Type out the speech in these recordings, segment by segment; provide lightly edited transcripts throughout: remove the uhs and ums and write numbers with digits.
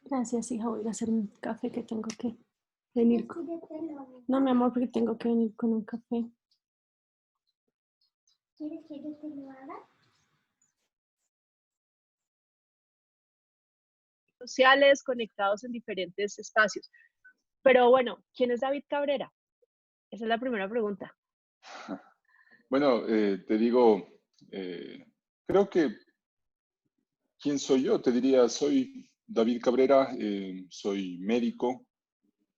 Gracias, hija. Voy a ir a hacer un café que tengo que venir con. No, mi amor, porque tengo que venir con un café. ¿Quieres que yo te lo haga? Sociales, conectados en diferentes espacios. Pero bueno, ¿quién es David Cabrera? Esa es la primera pregunta. Bueno, te digo, creo que, ¿quién soy yo? Te diría, soy David Cabrera, soy médico,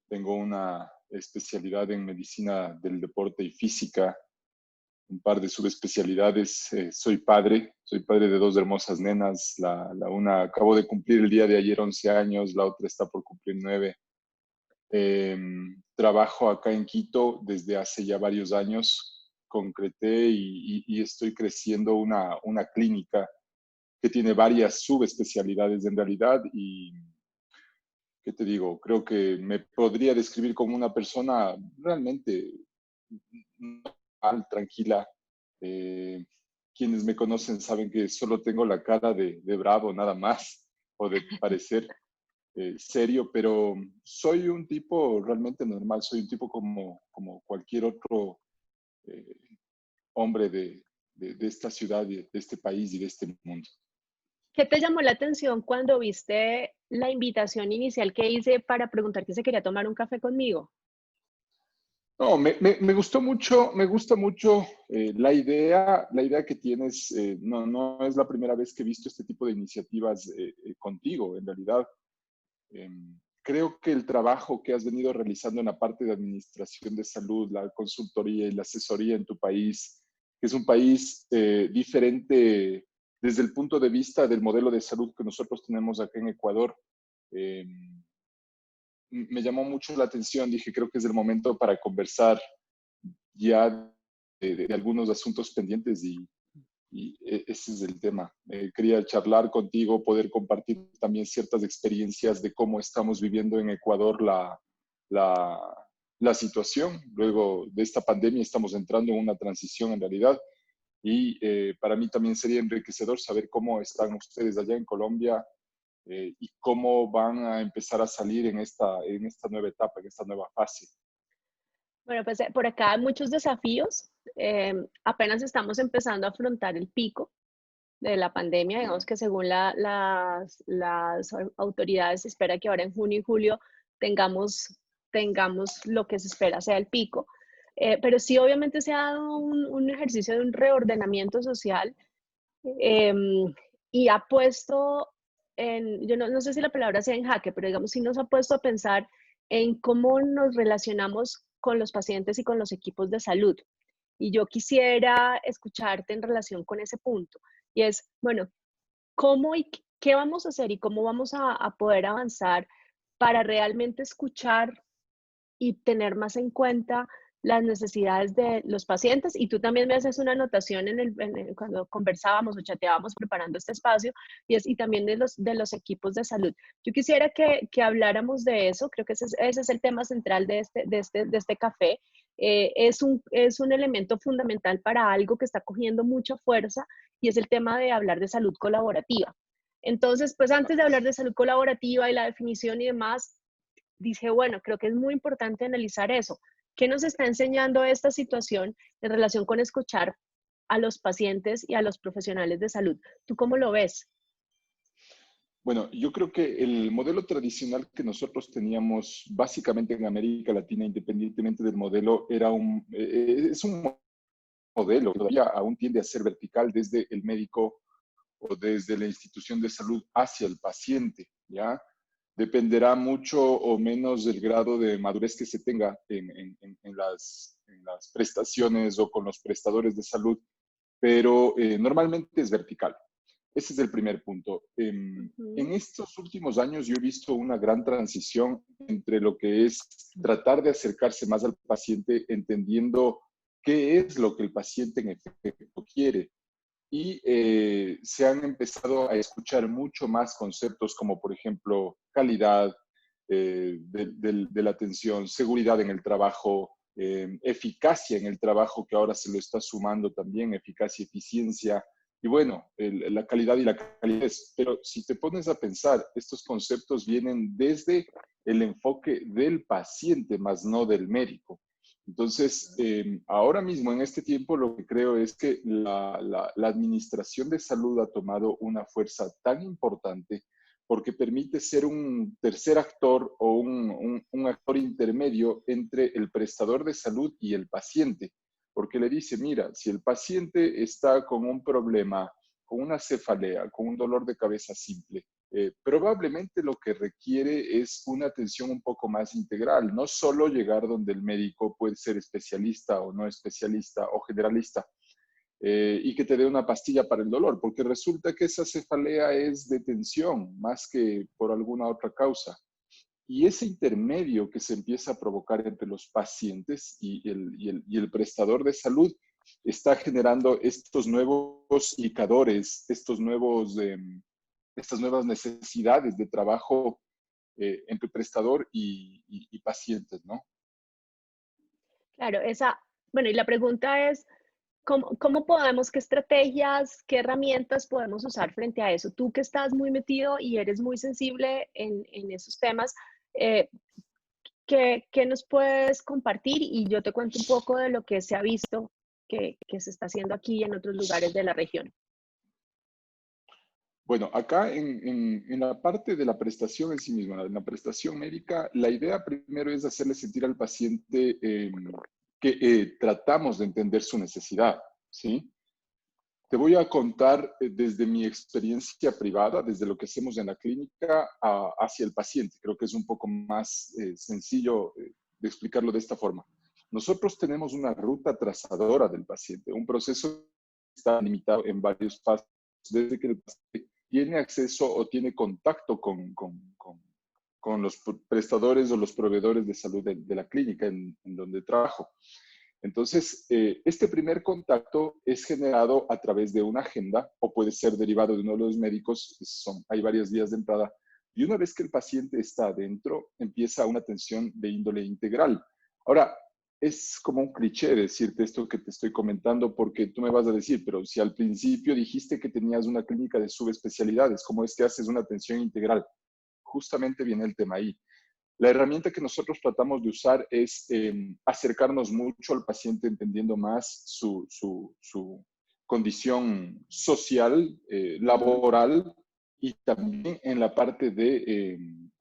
tengo una especialidad en medicina del deporte y física, un par de subespecialidades. Soy padre de dos hermosas nenas. La una acabo de cumplir el día de ayer 11 años, la otra está por cumplir 9. Trabajo acá en Quito desde hace ya varios años. Concreté y estoy creciendo una clínica que tiene varias subespecialidades en realidad. Y, ¿qué te digo? Creo que me podría describir como una persona realmente tranquila. Quienes me conocen saben que solo tengo la cara de bravo nada más, o de parecer serio, pero soy un tipo realmente normal, soy un tipo como cualquier otro eh, hombre de esta ciudad, de este país y de este mundo. ¿Qué te llamó la atención cuando viste la invitación inicial que hice para preguntarte si quería tomar un café conmigo? No, me gustó mucho, me gusta mucho la idea que tienes. No es la primera vez que he visto este tipo de iniciativas contigo, en realidad. Creo que el trabajo que has venido realizando en la parte de administración de salud, la consultoría y la asesoría en tu país, que es un país diferente desde el punto de vista del modelo de salud que nosotros tenemos acá en Ecuador, eh, me llamó mucho la atención. Dije, creo que es el momento para conversar ya de algunos asuntos pendientes y ese es el tema. Quería charlar contigo, poder compartir también ciertas experiencias de cómo estamos viviendo en Ecuador la, la situación. Luego de esta pandemia estamos entrando en una transición en realidad y para mí también sería enriquecedor saber cómo están ustedes allá en Colombia y cómo van a empezar a salir en esta nueva etapa, en esta nueva fase. Bueno, pues por acá hay muchos desafíos. Apenas estamos empezando a afrontar el pico de la pandemia. Digamos que según las autoridades se espera que ahora en junio y julio tengamos lo que se espera sea el pico. Pero sí, obviamente se ha dado un ejercicio de un reordenamiento social y ha puesto yo no sé si la palabra sea en jaque, pero digamos, sí nos ha puesto a pensar en cómo nos relacionamos con los pacientes y con los equipos de salud. Y yo quisiera escucharte en relación con ese punto. Y es, bueno, ¿cómo y qué vamos a hacer y cómo vamos a poder avanzar para realmente escuchar y tener más en cuenta las necesidades de los pacientes? Y tú también me haces una anotación cuando conversábamos o chateábamos preparando este espacio, y también de los equipos de salud. Yo quisiera que habláramos de eso. Creo que ese es el tema central de este café. Es un elemento fundamental para algo que está cogiendo mucha fuerza, y es el tema de hablar de salud colaborativa. Entonces, pues antes de hablar de salud colaborativa y la definición y demás, dije, bueno, creo que es muy importante analizar eso. ¿Qué nos está enseñando esta situación en relación con escuchar a los pacientes y a los profesionales de salud? ¿Tú cómo lo ves? Bueno, yo creo que el modelo tradicional que nosotros teníamos básicamente en América Latina, independientemente del modelo, es un modelo que todavía aún tiende a ser vertical desde el médico o desde la institución de salud hacia el paciente, ¿ya? Dependerá mucho o menos del grado de madurez que se tenga en las prestaciones o con los prestadores de salud, pero normalmente es vertical. Ese es el primer punto. En estos últimos años yo he visto una gran transición entre lo que es tratar de acercarse más al paciente, entendiendo qué es lo que el paciente en efecto quiere. Y se han empezado a escuchar mucho más conceptos como, por ejemplo, calidad de la atención, seguridad en el trabajo, eficacia en el trabajo, que ahora se lo está sumando también, eficacia y eficiencia, y bueno, la calidad y la calidez. Pero si te pones a pensar, estos conceptos vienen desde el enfoque del paciente, más no del médico. Entonces, ahora mismo, en este tiempo, lo que creo es que la administración de salud ha tomado una fuerza tan importante porque permite ser un tercer actor o un actor intermedio entre el prestador de salud y el paciente. Porque le dice, mira, si el paciente está con un problema, con una cefalea, con un dolor de cabeza simple, probablemente lo que requiere es una atención un poco más integral, no solo llegar donde el médico puede ser especialista o no especialista o generalista y que te dé una pastilla para el dolor, porque resulta que esa cefalea es de tensión más que por alguna otra causa. Y ese intermedio que se empieza a provocar entre los pacientes y el prestador de salud está generando estos nuevos indicadores, estas nuevas necesidades de trabajo entre prestador y pacientes, ¿no? Claro, bueno, y la pregunta es, ¿cómo podemos, qué estrategias, qué herramientas podemos usar frente a eso? Tú que estás muy metido y eres muy sensible en esos temas, eh, ¿qué nos puedes compartir? Y yo te cuento un poco de lo que se ha visto que se está haciendo aquí y en otros lugares de la región. Bueno, acá en la parte de la prestación en sí misma, en la prestación médica, la idea primero es hacerle sentir al paciente que tratamos de entender su necesidad, ¿sí? Te voy a contar desde mi experiencia privada, desde lo que hacemos en la clínica hacia el paciente. Creo que es un poco más sencillo de explicarlo de esta forma. Nosotros tenemos una ruta trazadora del paciente, un proceso que está limitado en varios pasos, desde que el paciente tiene acceso o tiene contacto con los prestadores o los proveedores de salud de la clínica en donde trabajo. Entonces, este primer contacto es generado a través de una agenda o puede ser derivado de uno de los médicos, hay varias vías de entrada, y una vez que el paciente está adentro, empieza una atención de índole integral. Ahora, es como un cliché decirte esto que te estoy comentando porque tú me vas a decir, pero si al principio dijiste que tenías una clínica de subespecialidades, ¿cómo es que haces una atención integral? Justamente viene el tema ahí. La herramienta que nosotros tratamos de usar es acercarnos mucho al paciente entendiendo más su condición social, laboral y también en la parte de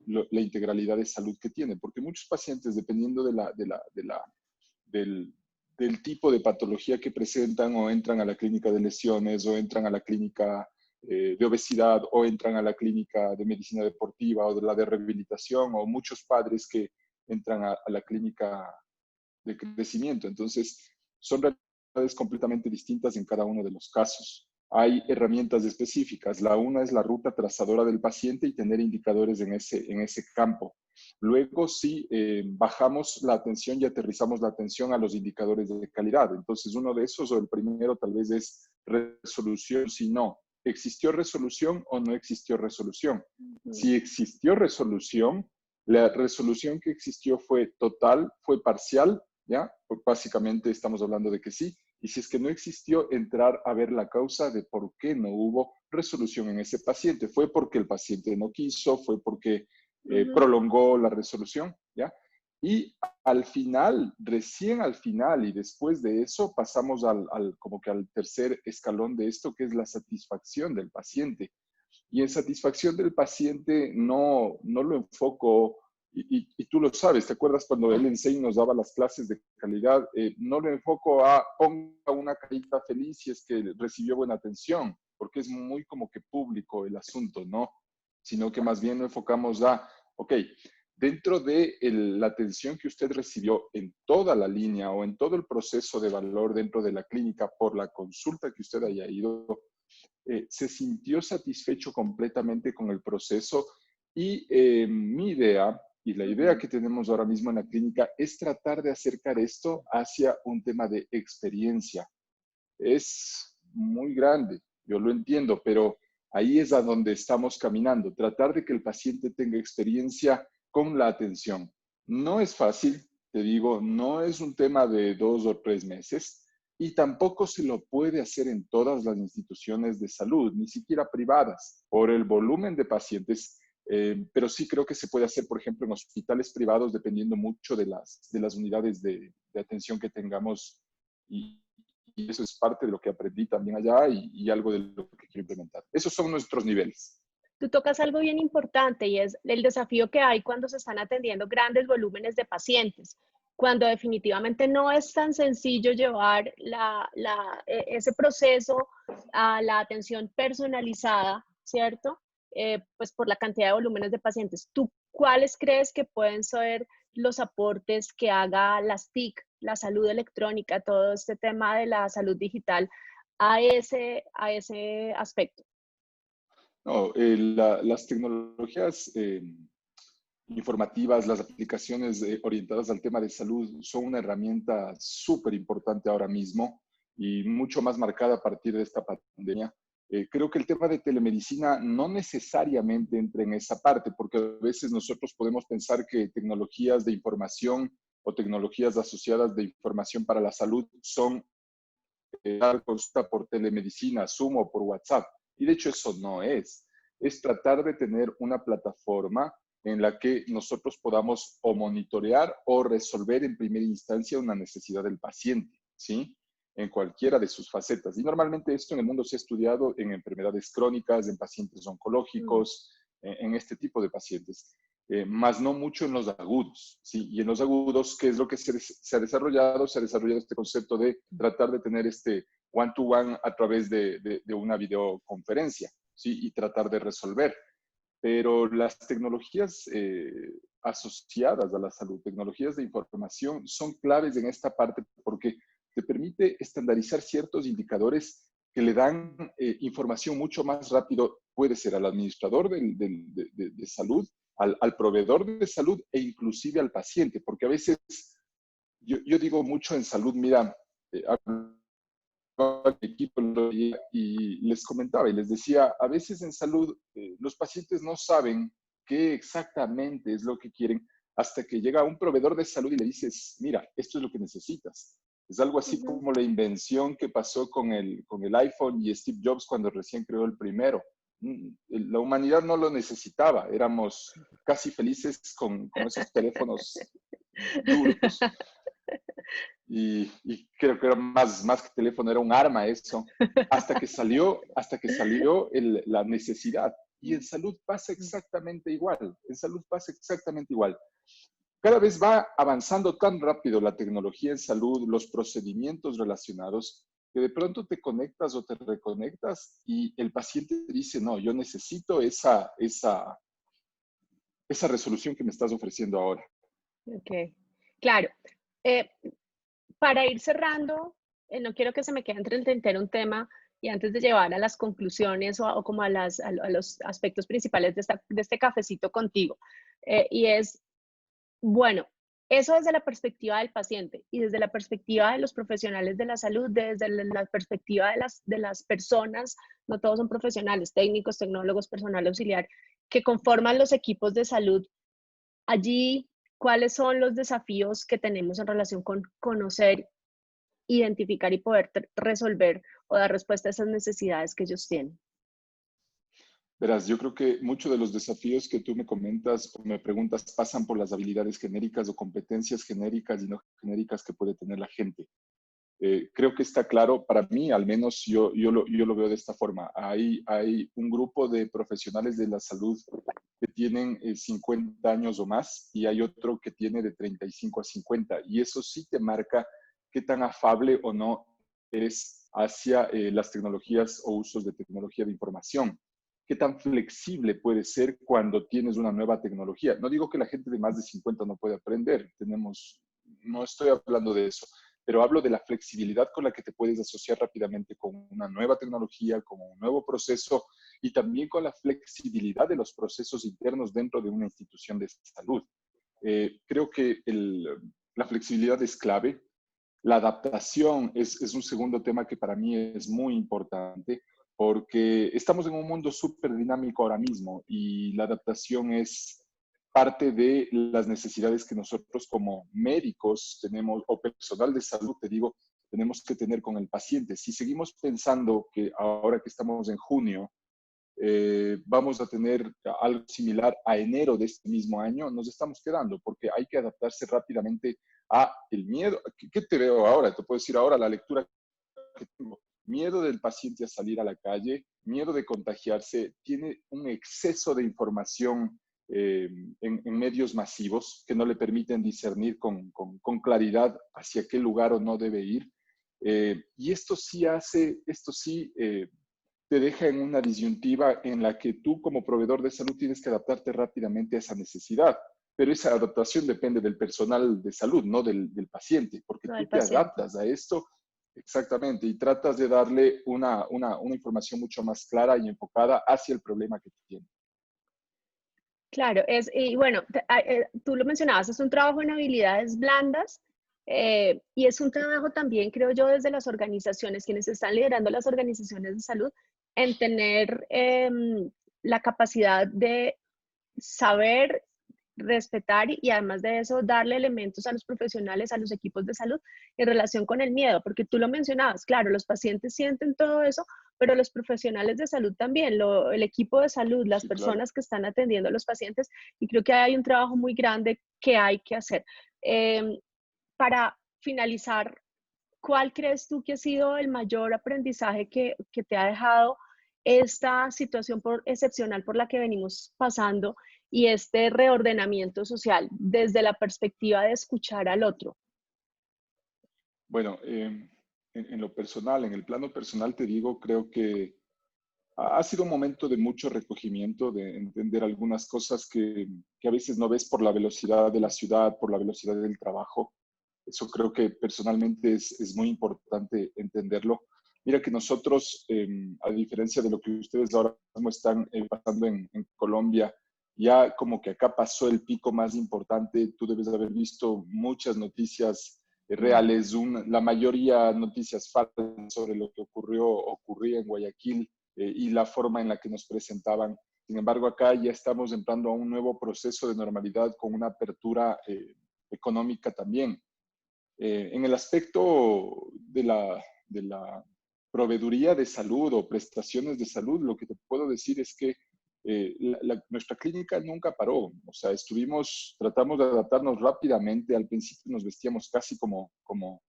la integralidad de salud que tiene, porque muchos pacientes, dependiendo del, del tipo de patología que presentan o entran a la clínica de lesiones o entran a la clínica de obesidad o entran a la clínica de medicina deportiva o de la de rehabilitación o muchos padres que entran a la clínica de crecimiento. Entonces, son realidades completamente distintas en cada uno de los casos. Hay herramientas específicas. La una es la ruta trazadora del paciente y tener indicadores en ese campo. Luego sí bajamos la atención y aterrizamos la atención a los indicadores de calidad. Entonces, uno de esos, o el primero tal vez es resolución, si no. ¿Existió resolución o no existió resolución? Si existió resolución, la resolución que existió fue total, fue parcial, ¿ya? Pues básicamente estamos hablando de que sí. Y si es que no existió, entrar a ver la causa de por qué no hubo resolución en ese paciente. ¿Fue porque el paciente no quiso? ¿Fue porque prolongó la resolución? ¿Ya? Y al final, recién al final y después de eso, pasamos como que al tercer escalón de esto, que es la satisfacción del paciente. Y en satisfacción del paciente no lo enfoco, y tú lo sabes, ¿te acuerdas cuando el Ensei nos daba las clases de calidad? No lo enfoco a ponga una carita feliz si es que recibió buena atención, porque es muy como que público el asunto, ¿no? Sino que más bien lo enfocamos a, ok, dentro de la atención que usted recibió en toda la línea o en todo el proceso de valor dentro de la clínica por la consulta que usted haya ido, se sintió satisfecho completamente con el proceso y mi idea y la idea que tenemos ahora mismo en la clínica es tratar de acercar esto hacia un tema de experiencia. Es muy grande, yo lo entiendo, pero ahí es a donde estamos caminando, tratar de que el paciente tenga experiencia con la atención. No es fácil, te digo, no es un tema de 2 o 3 meses y tampoco se lo puede hacer en todas las instituciones de salud, ni siquiera privadas, por el volumen de pacientes. Pero sí creo que se puede hacer, por ejemplo, en hospitales privados, dependiendo mucho de las unidades de atención que tengamos. Y eso es parte de lo que aprendí también allá y algo de lo que quiero implementar. Esos son nuestros niveles. Tú tocas algo bien importante y es el desafío que hay cuando se están atendiendo grandes volúmenes de pacientes, cuando definitivamente no es tan sencillo llevar ese proceso a la atención personalizada, ¿cierto? Pues por la cantidad de volúmenes de pacientes. ¿Tú cuáles crees que pueden ser los aportes que haga las TIC, la salud electrónica, todo este tema de la salud digital a ese aspecto? No, las tecnologías informativas, las aplicaciones orientadas al tema de salud son una herramienta súper importante ahora mismo y mucho más marcada a partir de esta pandemia. Creo que el tema de telemedicina no necesariamente entra en esa parte, porque a veces nosotros podemos pensar que tecnologías de información o tecnologías asociadas de información para la salud son dar consulta por telemedicina, Zoom o por WhatsApp. Y de hecho eso no es. Es tratar de tener una plataforma en la que nosotros podamos o monitorear o resolver en primera instancia una necesidad del paciente, ¿sí? En cualquiera de sus facetas. Y normalmente esto en el mundo se ha estudiado en enfermedades crónicas, en pacientes oncológicos, en este tipo de pacientes. Más no mucho en los agudos, ¿sí? Y en los agudos, ¿qué es lo que se ha desarrollado? Se ha desarrollado este concepto de tratar de tener este one-to-one a través de una videoconferencia, ¿sí? Y tratar de resolver. Pero las tecnologías asociadas a la salud, tecnologías de información, son claves en esta parte porque te permite estandarizar ciertos indicadores que le dan información mucho más rápido, puede ser al administrador de salud, al proveedor de salud e inclusive al paciente, porque a veces yo digo mucho en salud, mira, al equipo y les comentaba y les decía, a veces en salud los pacientes no saben qué exactamente es lo que quieren hasta que llega un proveedor de salud y le dices, mira, esto es lo que necesitas. Es algo así como la invención que pasó con el iPhone y Steve Jobs cuando recién creó el primero. La humanidad no lo necesitaba, éramos casi felices con esos teléfonos duros. Y creo que era más que teléfono, era un arma eso, hasta que salió la necesidad. Y en salud pasa exactamente igual, en salud pasa exactamente igual. Cada vez va avanzando tan rápido la tecnología en salud, los procedimientos relacionados, que de pronto te conectas o te reconectas y el paciente dice, no, yo necesito esa resolución que me estás ofreciendo ahora. Ok, claro. Para ir cerrando, no quiero que se me quede entre el tintero un tema y antes de llevar a las conclusiones o como a los aspectos principales de este cafecito contigo, y es, bueno, eso desde la perspectiva del paciente y desde la perspectiva de los profesionales de la salud, desde la perspectiva de las personas, no todos son profesionales, técnicos, tecnólogos, personal auxiliar, que conforman los equipos de salud. Allí, ¿cuáles son los desafíos que tenemos en relación con conocer, identificar y poder resolver o dar respuesta a esas necesidades que ellos tienen? Verás, yo creo que muchos de los desafíos que tú me comentas o me preguntas pasan por las habilidades genéricas o competencias genéricas y no genéricas que puede tener la gente. Creo que está claro, para mí al menos yo lo veo de esta forma. Hay un grupo de profesionales de la salud que tienen 50 años o más y hay otro que tiene de 35 a 50 y eso sí te marca qué tan afable o no eres hacia las tecnologías o usos de tecnología de información. Qué tan flexible puede ser cuando tienes una nueva tecnología. No digo que la gente de más de 50 no puede aprender, no estoy hablando de eso, pero hablo de la flexibilidad con la que te puedes asociar rápidamente con una nueva tecnología, con un nuevo proceso y también con la flexibilidad de los procesos internos dentro de una institución de salud. Creo que la flexibilidad es clave. La adaptación es un segundo tema que para mí es muy importante porque estamos en un mundo súper dinámico ahora mismo y la adaptación es parte de las necesidades que nosotros como médicos tenemos o personal de salud, te digo, tenemos que tener con el paciente. Si seguimos pensando que ahora que estamos en junio, vamos a tener algo similar a enero de este mismo año, nos estamos quedando porque hay que adaptarse rápidamente a el miedo. ¿Qué te veo ahora? Te puedo decir ahora la lectura que tengo. Miedo del paciente a salir a la calle, miedo de contagiarse, tiene un exceso de información en medios masivos que no le permiten discernir con claridad hacia qué lugar o no debe ir. Y esto sí te deja en una disyuntiva en la que tú como proveedor de salud tienes que adaptarte rápidamente a esa necesidad. Pero esa adaptación depende del personal de salud, no del paciente, porque No, tú el te paciente. adaptas a esto exactamente y tratas de darle una información mucho más clara y enfocada hacia el problema que tiene. Claro, y bueno, tú lo mencionabas, es un trabajo en habilidades blandas y es un trabajo también, creo yo, desde las organizaciones, quienes están liderando las organizaciones de salud, en tener la capacidad de saber, respetar y además de eso darle elementos a los profesionales, a los equipos de salud en relación con el miedo, porque tú lo mencionabas, claro, los pacientes sienten todo eso, pero los profesionales de salud también, el equipo de salud, las Sí, personas claro. que están atendiendo a los pacientes, y creo que hay un trabajo muy grande que hay que hacer. Para finalizar, ¿cuál crees tú que ha sido el mayor aprendizaje que te ha dejado esta situación excepcional por la que venimos pasando y este reordenamiento social desde la perspectiva de escuchar al otro? Bueno, en lo personal, en el plano personal te digo, creo que ha sido un momento de mucho recogimiento, de entender algunas cosas que a veces no ves por la velocidad de la ciudad, por la velocidad del trabajo. Eso creo que personalmente es muy importante entenderlo. Mira que nosotros, a diferencia de lo que ustedes ahora mismo están pasando en Colombia, ya como que acá pasó el pico más importante. Tú debes haber visto muchas noticias reales, la mayoría noticias falsas sobre lo que ocurría en Guayaquil y la forma en la que nos presentaban. Sin embargo, acá ya estamos entrando a un nuevo proceso de normalidad con una apertura económica también. En el aspecto de la proveeduría de salud o prestaciones de salud, lo que te puedo decir es que nuestra clínica nunca paró. O sea, tratamos de adaptarnos rápidamente. Al principio nos vestíamos casi como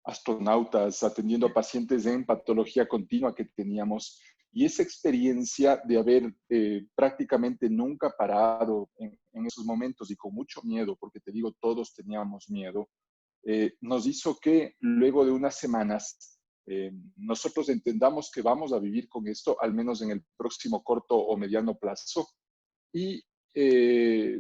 astronautas, atendiendo a pacientes en patología continua que teníamos. Y esa experiencia de haber prácticamente nunca parado en esos momentos y con mucho miedo, porque te digo, todos teníamos miedo, nos hizo que luego de unas semanas nosotros entendamos que vamos a vivir con esto, al menos en el próximo corto o mediano plazo, y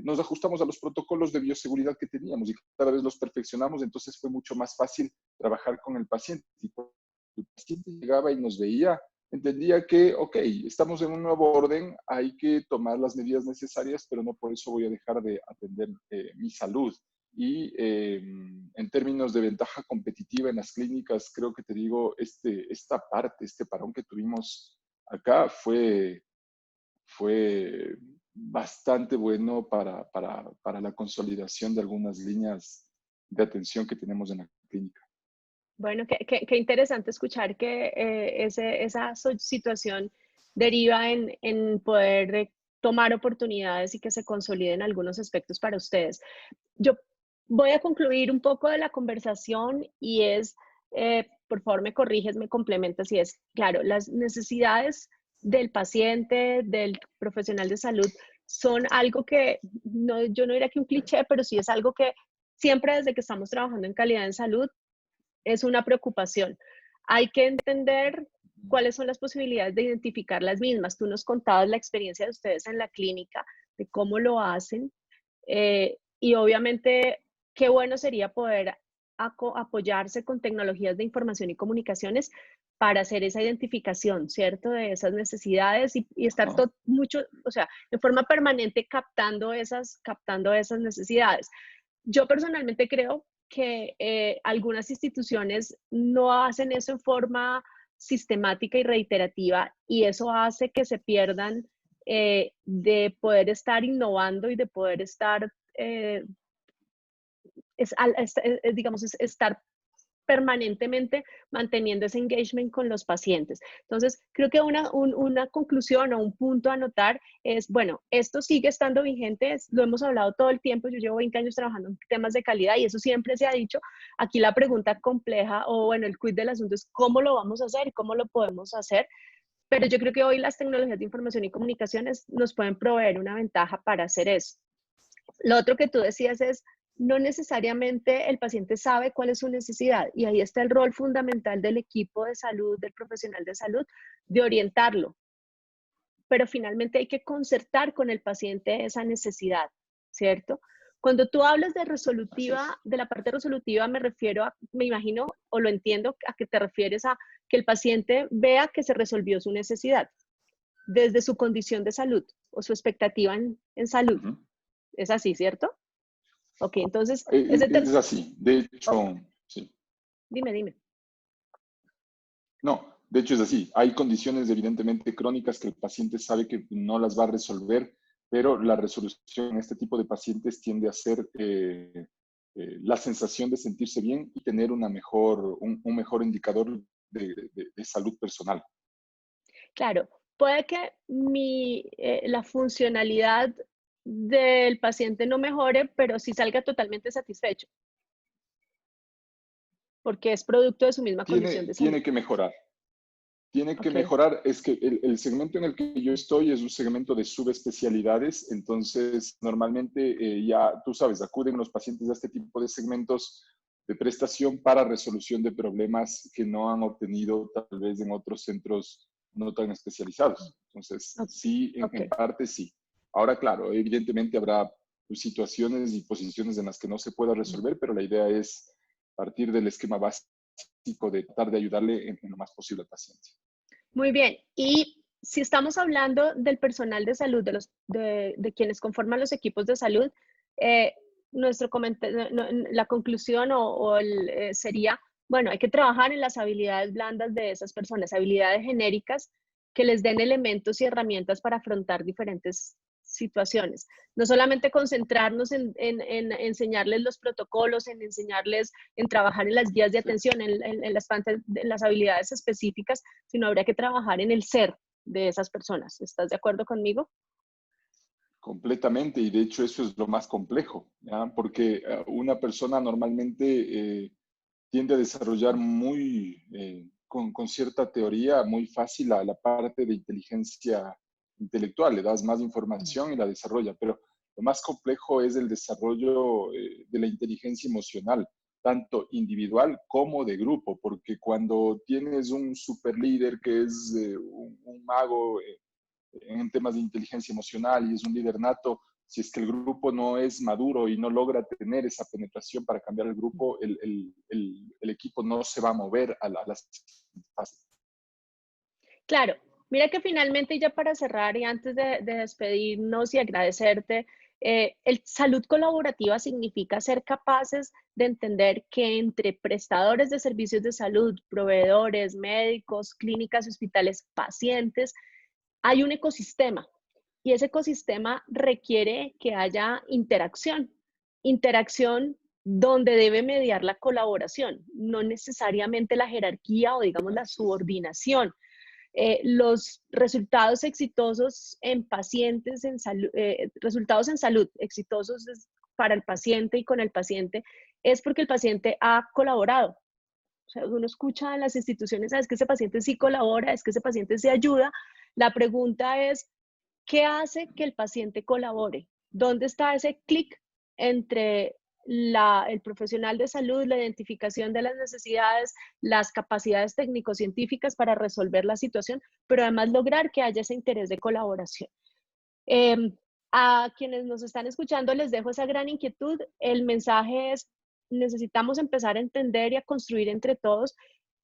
nos ajustamos a los protocolos de bioseguridad que teníamos y cada vez los perfeccionamos, entonces fue mucho más fácil trabajar con el paciente. Y cuando el paciente llegaba y nos veía, entendía que, ok, estamos en un nuevo orden, hay que tomar las medidas necesarias, pero no por eso voy a dejar de atender mi salud. Y en términos de ventaja competitiva en las clínicas, creo que te digo, esta parte, este parón que tuvimos acá fue bastante bueno para la consolidación de algunas líneas de atención que tenemos en la clínica. Bueno, qué interesante escuchar que esa situación deriva en poder tomar oportunidades y que se consoliden algunos aspectos para ustedes. Yo voy a concluir un poco de la conversación y es por favor me corriges, me complementas si es claro, las necesidades del paciente, del profesional de salud, son algo que, no, yo no diría que un cliché, pero sí es algo que siempre desde que estamos trabajando en calidad en salud es una preocupación. Hay que entender cuáles son las posibilidades de identificar las mismas. Tú nos contabas la experiencia de ustedes en la clínica, de cómo lo hacen, y obviamente qué bueno sería poder apoyarse con tecnologías de información y comunicaciones para hacer esa identificación, ¿cierto? De esas necesidades y estar mucho, o sea, de forma permanente captando esas necesidades. Yo personalmente creo que algunas instituciones no hacen eso en forma sistemática y reiterativa y eso hace que se pierdan de poder estar innovando y de poder estar, digamos, estar permanentemente manteniendo ese engagement con los pacientes. Entonces, creo que una conclusión o un punto a notar es, bueno, esto sigue estando vigente, lo hemos hablado todo el tiempo, yo llevo 20 años trabajando en temas de calidad y eso siempre se ha dicho. Aquí la pregunta compleja o bueno, el quid del asunto es cómo lo vamos a hacer y cómo lo podemos hacer. Pero yo creo que hoy las tecnologías de información y comunicaciones nos pueden proveer una ventaja para hacer eso. Lo otro que tú decías es, no necesariamente el paciente sabe cuál es su necesidad y ahí está el rol fundamental del equipo de salud, del profesional de salud, de orientarlo. Pero finalmente hay que concertar con el paciente esa necesidad, ¿cierto? Cuando tú hablas de resolutiva, de la parte resolutiva, me refiero a, me imagino o lo entiendo, a que te refieres a que el paciente vea que se resolvió su necesidad desde su condición de salud o su expectativa en salud. Es así, ¿cierto? Ok, entonces... Es así, de hecho, sí. Dime. No, de hecho es así. Hay condiciones evidentemente crónicas que el paciente sabe que no las va a resolver, pero la resolución en este tipo de pacientes tiende a ser la sensación de sentirse bien y tener un mejor indicador de salud personal. Claro, puede que la funcionalidad del paciente no mejore, pero sí salga totalmente satisfecho, porque es producto de su misma condición de salud. Tiene que mejorar. Tiene que mejorar, es que el segmento en el que yo estoy es un segmento de subespecialidades, entonces normalmente ya, tú sabes, acuden los pacientes a este tipo de segmentos de prestación para resolución de problemas que no han obtenido tal vez en otros centros no tan especializados. Entonces, sí, en parte sí. Ahora, claro, evidentemente habrá situaciones y posiciones en las que no se pueda resolver, pero la idea es partir del esquema básico de tratar de ayudarle en lo más posible al paciente. Muy bien. Y si estamos hablando del personal de salud, de quienes conforman los equipos de salud, la conclusión sería, bueno, hay que trabajar en las habilidades blandas de esas personas, habilidades genéricas que les den elementos y herramientas para afrontar diferentes situaciones. No solamente concentrarnos en enseñarles los protocolos, en enseñarles, en trabajar en las guías de atención, en las habilidades específicas, sino habría que trabajar en el ser de esas personas. ¿Estás de acuerdo conmigo? Completamente, y de hecho eso es lo más complejo, ¿ya? Porque una persona normalmente tiende a desarrollar con cierta teoría muy fácil la parte de inteligencia intelectual, le das más información y la desarrolla, pero lo más complejo es el desarrollo de la inteligencia emocional, tanto individual como de grupo, porque cuando tienes un super líder que es un mago en temas de inteligencia emocional y es un líder nato, si es que el grupo no es maduro y no logra tener esa penetración para cambiar el grupo, el equipo no se va a mover a las fases. Claro, mira que finalmente ya para cerrar y antes de despedirnos y agradecerte, salud colaborativa significa ser capaces de entender que entre prestadores de servicios de salud, proveedores, médicos, clínicas, hospitales, pacientes, hay un ecosistema y ese ecosistema requiere que haya interacción donde debe mediar la colaboración, no necesariamente la jerarquía o digamos la subordinación. Los resultados exitosos en pacientes, resultados en salud exitosos para el paciente y con el paciente, es porque el paciente ha colaborado, O sea, uno escucha en las instituciones, es que ese paciente sí colabora, es que ese paciente sí ayuda. La pregunta es, ¿qué hace que el paciente colabore? ¿Dónde está ese clic entre el profesional de salud, la identificación de las necesidades, las capacidades técnico-científicas para resolver la situación, pero además lograr que haya ese interés de colaboración? A quienes nos están escuchando les dejo esa gran inquietud. El mensaje es, necesitamos empezar a entender y a construir entre todos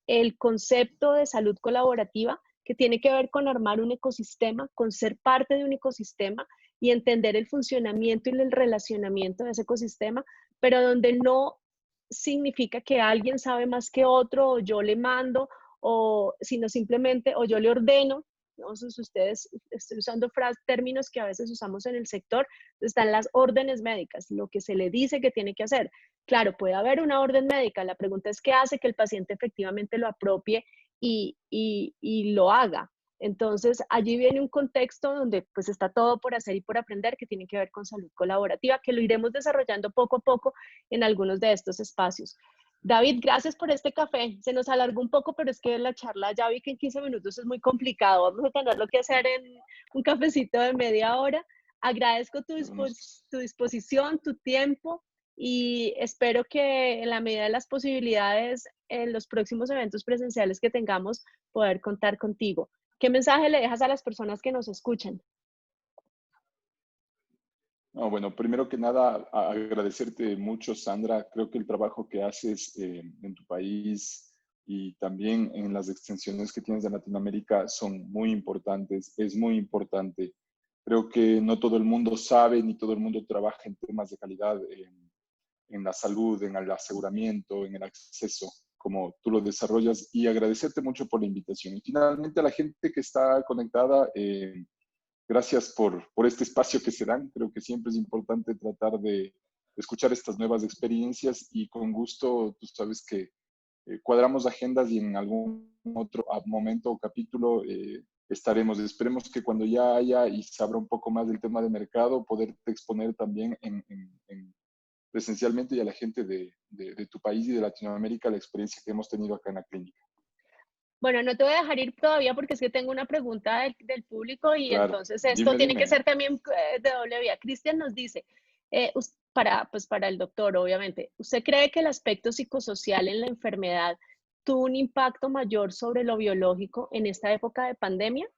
el concepto de salud colaborativa, que tiene que ver con armar un ecosistema, con ser parte de un ecosistema y entender el funcionamiento y el relacionamiento de ese ecosistema, pero donde no significa que alguien sabe más que otro, o yo le mando, o sino simplemente, o yo le ordeno. ¿No? Si ustedes, estoy usando términos que a veces usamos en el sector, están las órdenes médicas, lo que se le dice que tiene que hacer. Claro, puede haber una orden médica, la pregunta es qué hace que el paciente efectivamente lo apropie y lo haga. Entonces, allí viene un contexto donde pues está todo por hacer y por aprender que tiene que ver con salud colaborativa, que lo iremos desarrollando poco a poco en algunos de estos espacios. David, gracias por este café. Se nos alargó un poco, pero es que la charla ya vi que en 15 minutos es muy complicado. Vamos a tener lo que hacer en un cafecito de media hora. Agradezco tu disposición, tu tiempo y espero que en la medida de las posibilidades en los próximos eventos presenciales que tengamos poder contar contigo. ¿Qué mensaje le dejas a las personas que nos escuchan? No, bueno, primero que nada, agradecerte mucho, Sandra. Creo que el trabajo que haces en tu país y también en las extensiones que tienes de Latinoamérica son muy importantes. Es muy importante. Creo que no todo el mundo sabe ni todo el mundo trabaja en temas de calidad en la salud, en el aseguramiento, en el acceso, como tú lo desarrollas. Y agradecerte mucho por la invitación. Y finalmente a la gente que está conectada, gracias por este espacio que se dan. Creo que siempre es importante tratar de escuchar estas nuevas experiencias y con gusto, tú sabes que cuadramos agendas y en algún otro momento o capítulo esperemos que cuando ya haya y se abra un poco más del tema de mercado, poderte exponer también presencialmente y a la gente de tu país y de Latinoamérica la experiencia que hemos tenido acá en la clínica. Bueno, no te voy a dejar ir todavía porque es que tengo una pregunta del público y Claro. entonces esto tiene que Dime. ser también de doble vía. Cristian nos dice, para el doctor, obviamente, ¿usted cree que el aspecto psicosocial en la enfermedad tuvo un impacto mayor sobre lo biológico en esta época de pandemia?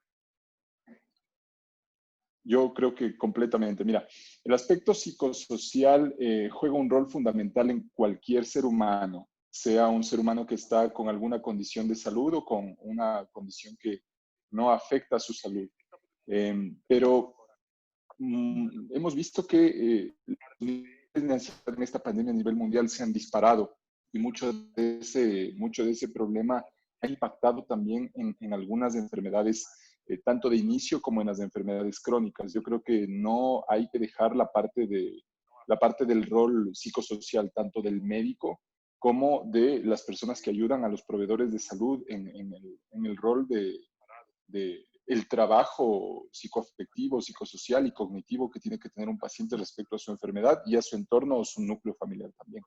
Yo creo que completamente. Mira, el aspecto psicosocial juega un rol fundamental en cualquier ser humano, sea un ser humano que está con alguna condición de salud o con una condición que no afecta a su salud. Pero hemos visto que los niveles de ansiedad en esta pandemia a nivel mundial se han disparado y mucho de ese problema ha impactado también en algunas enfermedades, tanto de inicio como en las enfermedades crónicas. Yo creo que no hay que dejar la parte del rol psicosocial, tanto del médico como de las personas que ayudan a los proveedores de salud en el rol de el trabajo psicoafectivo, psicosocial y cognitivo que tiene que tener un paciente respecto a su enfermedad y a su entorno o su núcleo familiar también.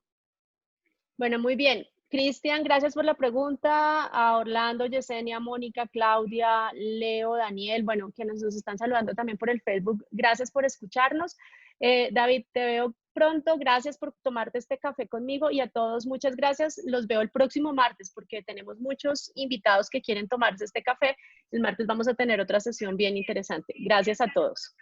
Bueno, muy bien. Cristian, gracias por la pregunta. A Orlando, Yesenia, Mónica, Claudia, Leo, Daniel, bueno, quienes nos están saludando también por el Facebook, gracias por escucharnos. David, te veo pronto. Gracias por tomarte este café conmigo y a todos muchas gracias. Los veo el próximo martes porque tenemos muchos invitados que quieren tomarse este café. El martes vamos a tener otra sesión bien interesante. Gracias a todos.